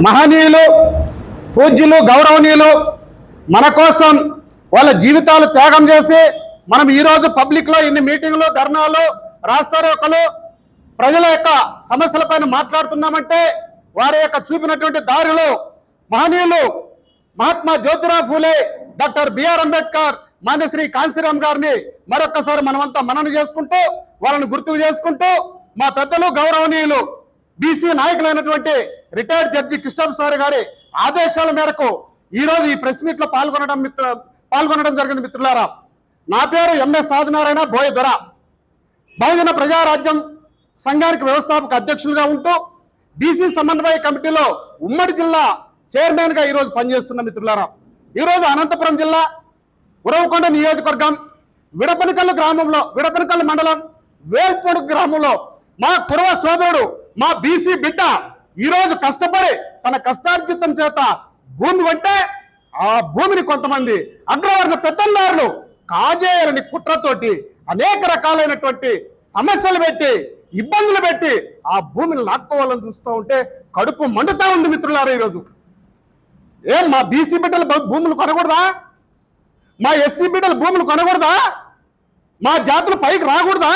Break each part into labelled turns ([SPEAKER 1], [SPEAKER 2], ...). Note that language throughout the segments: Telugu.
[SPEAKER 1] మహనీయులు, పూజ్యులు, గౌరవనీయులు మన కోసం వాళ్ళ జీవితాలు త్యాగం చేసి మనం ఈరోజు పబ్లిక్లో ఇన్ని మీటింగ్లు, ధర్నాలు, రాస్తారోకలు, ప్రజల యొక్క సమస్యలపైన మాట్లాడుతున్నామంటే వారి యొక్క చూపినటువంటి దారిలో మహనీయులు మహాత్మా జ్యోతిరావు ఫూలే, డాక్టర్ బిఆర్ అంబేద్కర్, మాన్యశ్రీ కాంశీరామ్ గారిని మరొక్కసారి మనమంతా మనన చేసుకుంటూ వాళ్ళని గుర్తుకు చేసుకుంటూ మా పెద్దలు, గౌరవనీయులు, బీసీ నాయకులైనటువంటి రిటైర్డ్ జడ్జి కృష్ణసారి గారి ఆదేశాల మేరకు ఈరోజు ఈ ప్రెస్ మీట్లో పాల్గొనడం జరిగింది. మిత్రులారా, నా పేరు ఎంఎస్ సాధనారాయణ బోయ దొర. బహుజన ప్రజారాజ్యం సంఘానికి వ్యవస్థాపక అధ్యక్షులుగా ఉంటూ బీసీ సమన్వయ కమిటీలో ఉమ్మడి జిల్లా చైర్మన్గా ఈరోజు పనిచేస్తున్న మిత్రులారా, ఈరోజు అనంతపురం జిల్లా ఉరవకొండ నియోజకవర్గం విడపనకల్లు మండలం వేల్పొడు గ్రామంలో మా కురవ సోదరుడు, మా బీసీ బిడ్డ ఈరోజు కష్టపడి తన కష్టార్జితం చేత భూమి కొంటే ఆ భూమిని కొంతమంది అగ్రవర్ణ పెత్తందారులు కాజేయాలని కుట్రతోటి అనేక రకాలైనటువంటి సమస్యలు పెట్టి, ఇబ్బందులు పెట్టి ఆ భూమిని లాక్కోవాలని చూస్తూ ఉంటే కడుపు మండుతా ఉంది మిత్రులారా. ఈరోజు మా బీసీ బిడ్డలు భూములు కొనకూడదా? మా ఎస్సీ బిడ్డలు భూములు కొనకూడదా? మా జాతులు పైకి రాకూడదా?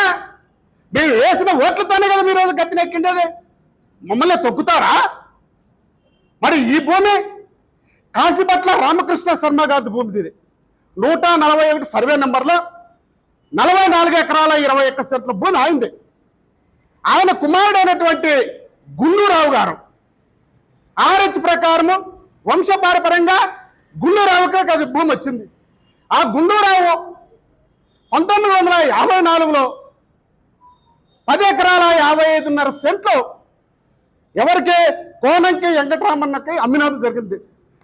[SPEAKER 1] మేము వేసిన ఓట్లతోనే కదా మీరు రోజు గట్టినెక్కిండేది. మమ్మల్ని తొక్కుతారా? మరి ఈ భూమి కాశీపట్ల రామకృష్ణ శర్మ గారి భూమి. ఇది 141 సర్వే నెంబర్లో 44 ఎకరాల 21 సెంట్ల భూమి ఆయింది. ఆయన కుమారుడైనటువంటి గుండూరావు గారు ఆర్హెచ్ ప్రకారము వంశపారపరంగా గుండూరావుకే అది భూమి వచ్చింది. ఆ గుండూరావు 1954లో 10 ఎకరాల 55.5 సెంట్లు ఎవరికి? కోనంకి వెంకటరామన్నకి అమ్మినప్పుడు జరిగింది.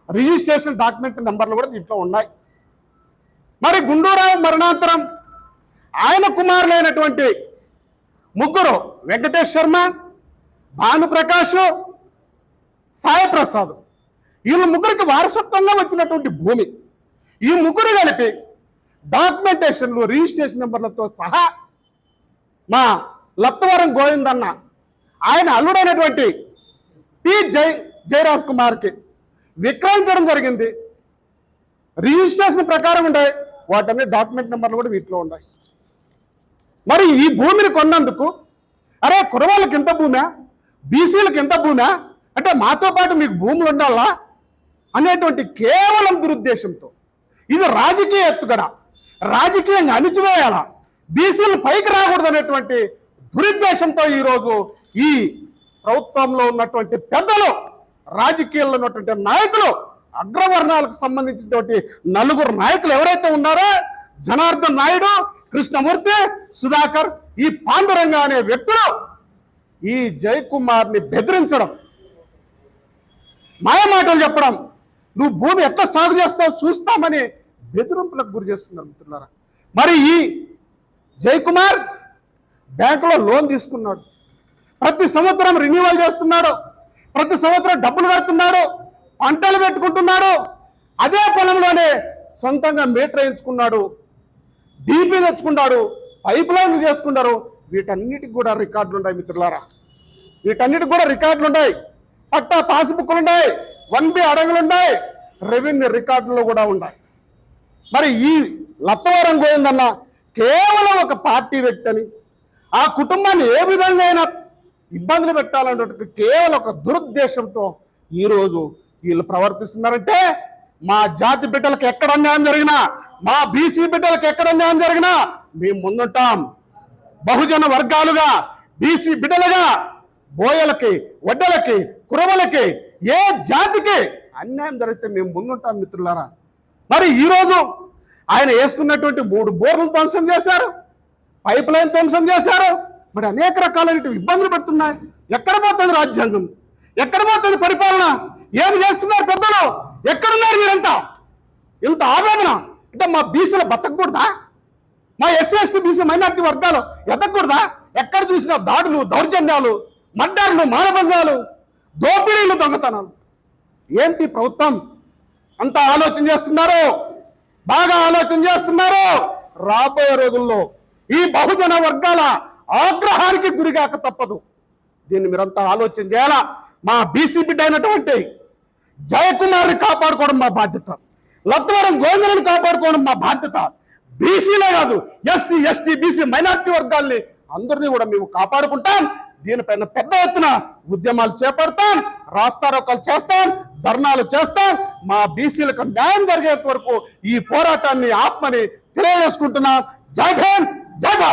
[SPEAKER 1] రిజిస్ట్రేషన్ డాక్యుమెంట్ నెంబర్లు కూడా దీంట్లో ఉన్నాయి. మరి గుండూరావు మరణాంతరం ఆయన కుమారులైనటువంటి ముగ్గురు, వెంకటేష్ శర్మ, భానుప్రకాష్, సాయిప్రసాద్, వీళ్ళ ముగ్గురికి వారసత్వంగా వచ్చినటువంటి భూమి. ఈ ముగ్గురు కలిపి డాక్యుమెంటేషన్లు, రిజిస్ట్రేషన్ నెంబర్లతో సహా మా లత్తవరం గోవిందన్న ఆయన అల్లుడైనటువంటి పి జయరాజ్ కుమార్కి విక్రయించడం జరిగింది. రిజిస్ట్రేషన్ ప్రకారం ఉన్నాయి, వాటన్ని డాక్యుమెంట్ నెంబర్లు కూడా వీటిలో ఉన్నాయి. మరి ఈ భూమిని కొన్నందుకు అరే కురవాళ్ళకి ఎంత భూమా, బీసీలకు ఎంత భూమా అంటే మాతో పాటు మీకు భూములు ఉండాలా అనేటువంటి కేవలం దురుద్దేశంతో, ఇది రాజకీయ ఎత్తుగడ, రాజకీయంగా అణిచివేయాలా, బీసీలు పైకి రాకూడదు అనేటువంటి దురుద్దేశంతో ఈరోజు ఈ ప్రభుత్వంలో ఉన్నటువంటి పెద్దలు, రాజకీయాల్లో ఉన్నటువంటి నాయకులు, అగ్రవర్ణాలకు సంబంధించినటువంటి 4 నాయకులు ఎవరైతే ఉన్నారో, జనార్దన్ నాయుడు, కృష్ణమూర్తి, సుధాకర్, ఈ పాండురంగ అనే వ్యక్తులు ఈ జయకుమార్ని బెదిరించడం, మాయమాటలు చెప్పడం, నువ్వు భూమి ఎట్లా సాగు చేస్తావు చూస్తామని బెదిరింపులకు గురి చేస్తున్నారు మిత్రులారా. మరి ఈ జయకుమార్ బ్యాంకులో లోన్ తీసుకున్నాడు, ప్రతి సంవత్సరం రెన్యువల్ చేస్తున్నాడు, ప్రతి సంవత్సరం డబ్బులు కడుతున్నాడు, పంటలు పెట్టుకుంటున్నాడు, అదే పొలంలోనే సొంతంగా మీటర్ వేయించుకున్నాడు, డీపీ తెచ్చుకున్నాడు, పైప్ లైన్లు చేసుకున్నారు. వీటన్నిటికి కూడా రికార్డులు ఉన్నాయి మిత్రులారా, వీటన్నిటికి కూడా రికార్డులు ఉన్నాయి. పట్టా పాస్బుక్లు ఉన్నాయి, 1B అడగులు ఉన్నాయి, రెవెన్యూ రికార్డుల్లో కూడా ఉన్నాయి. మరి ఈ లత్తవరం గోవిందన్న కేవలం ఒక పార్టీ వ్యక్తి అని, ఆ కుటుంబాన్ని ఏ విధంగా అయినా ఇబ్బందులు పెట్టాలన్నట్టు కేవలం ఒక దురుద్దేశంతో ఈరోజు వీళ్ళు ప్రవర్తిస్తున్నారంటే, మా జాతి బిడ్డలకు ఎక్కడ అన్యాయం జరిగినా, మా బీసీ బిడ్డలకు ఎక్కడ అన్యాయం జరిగినా మేము ముందుంటాం. బహుజన వర్గాలుగా, బీసీ బిడ్డలుగా బోయలకి, వడ్డలకి, కురవలకి, ఏ జాతికి అన్యాయం జరిగితే మేము ముందుంటాం మిత్రులారా. మరి ఈరోజు ఆయన వేసుకున్నటువంటి 3 బోర్లు ధ్వంసం చేశారు, పైప్ లైన్ ధ్వంసం చేశారు. మరి అనేక రకాలైన ఇబ్బందులు పెడుతున్నాయి. ఎక్కడ పోతుంది రాజ్యాంగం? ఎక్కడ పోతుంది పరిపాలన? ఏం చేస్తున్నారు పెద్దలు? ఎక్కడున్నారు మీరంతా? ఇంత ఆవేదన అంటే మా బీసీలు బతకూడదా? మా ఎస్సీ ఎస్టీ బీసీ మైనార్టీ వర్గాలు ఎదగకూడదా? ఎక్కడ చూసినా దాడులు, దౌర్జన్యాలు, మర్డర్లు, మానభంగాలు, దోపిడీలు, దొంగతనాలు. ఏంటి ప్రభుత్వం అంత ఆలోచన చేస్తున్నారు? బాగా ఆలోచన చేస్తున్నారు. రాబోయే రోజుల్లో ఈ బహుజన వర్గాల ఆగ్రహానికి గురిగాక తప్పదు. దీన్ని మీరంతా ఆలోచన చేయాలా. మా బీసీ బిడ్డ అయినటువంటి జయకుమార్ని కాపాడుకోవడం మా బాధ్యత. లత్వరం గోవిందలను కాపాడుకోవడం మా బాధ్యత. బీసీలే కాదు, ఎస్సీ ఎస్టీ బీసీ మైనార్టీ వర్గాల్ని అందరినీ కూడా మేము కాపాడుకుంటాం. దీనిపైన పెద్ద ఎత్తున ఉద్యమాలు చేపడతాం, రాస్తారోకాలు చేస్తాం, ధర్నాలు చేస్తాం. మా బీసీలకు న్యాయం జరిగేంత వరకు ఈ పోరాటాన్ని ఆత్మని తెలియజేసుకుంటున్నాం. జై భీమ్, జై భారత్.